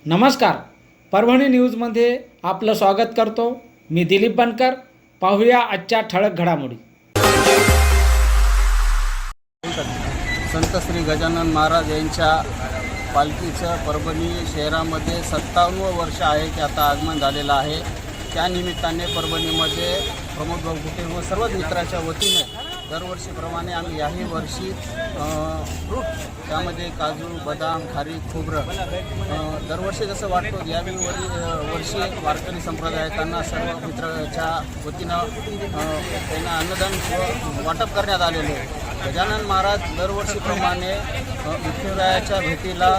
नमस्कार. परभणी न्यूजमध्ये आपलं स्वागत करतो. मी दिलीप बनकर. पाहूया आजच्या ठळक घडामोडी. संत श्री गजानन महाराज यांच्या पालखीचं परभणी शहरामध्ये 57 वर्ष आहे की आता आगमन झालेलं आहे. त्यानिमित्ताने परभणीमध्ये प्रमोद भाऊ कुटे व सर्व मित्राच्या वतीने दरवर्षीप्रमाणे आम्ही याही वर्षी फ्रूट त्यामध्ये काजू, बदाम, खारीक, खोबरं दरवर्षी जसं वाटतो यावेळी वर्षी वारकरी संप्रदायिकांना सर्व मित्राच्या वतीनं त्यांना अन्नदान वाटप करण्यात आलेले आहे. गजानन महाराज दरवर्षीप्रमाणे विठुरायाच्या भेटीला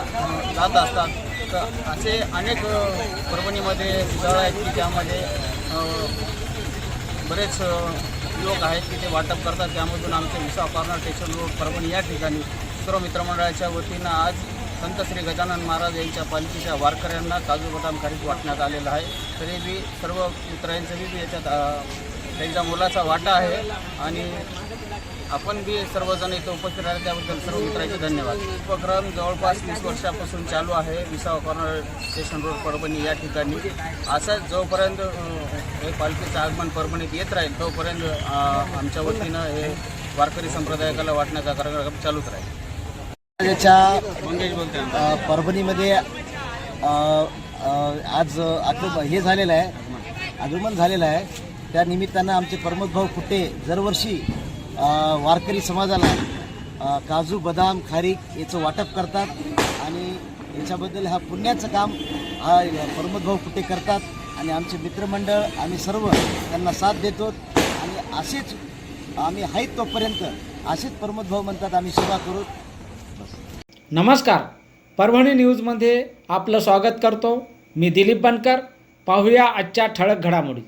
जात असतात. तर असे अनेक परभणीमध्ये स्थळ आहेत की त्यामध्ये बरेच लोक आहेत की ते वाटप करतात. त्यामधून आमचे विसाव कॉर्नर स्टेशन रोड परभणी या ठिकाणी सर्व मित्रमंडळाच्या वतीनं आज संत श्री गजानन महाराज यांच्या पालखीच्या वारकऱ्यांना काजू बदाम खारीक वाटण्यात आलेलं आहे. तरी बी सर्व मित्रांचं बी याच्यात त्यांचा मोलाचा वाटा आहे आणि आपण बी सर्वजण इथं उपस्थित राहिले त्याबद्दल सर्व मित्रांचे धन्यवाद. उपक्रम जवळपास 20 वर्षापासून चालू आहे विसाव कॉर्नर स्टेशन रोड परभणी या ठिकाणी. असंच जोपर्यंत हे पालखीचं आगमन परभणीत येत राहील तोपर्यंत आमच्या वतीनं हे वारकरी संप्रदायाला वाटण्याचा कार्यक्रम चालूच राहील. त्याच्या परभणीमध्ये आज हे झालेलं आहे, आगमन झालेलं आहे. त्या निमित्तानं आमचे प्रमोद भाऊ कुटे दरवर्षी वारकरी समाजाला काजू, बदाम, खारीक याचं वाटप करतात आणि याच्याबद्दल हा पुण्याचं काम हा प्रमोद भाऊ कुटे करतात आणि आमचे मित्रमंडळ आम्ही सर्व त्यांना साथ देतो आणि असेच आम्ही आहेत तोपर्यंत असेच प्रमोद भाऊ म्हणतात आम्ही सेवा करू. नमस्कार. परभणी न्यूजमध्ये आपलं स्वागत करतो. मी दिलीप बनकर. पाहूया आजच्या ठळक घडामोडी.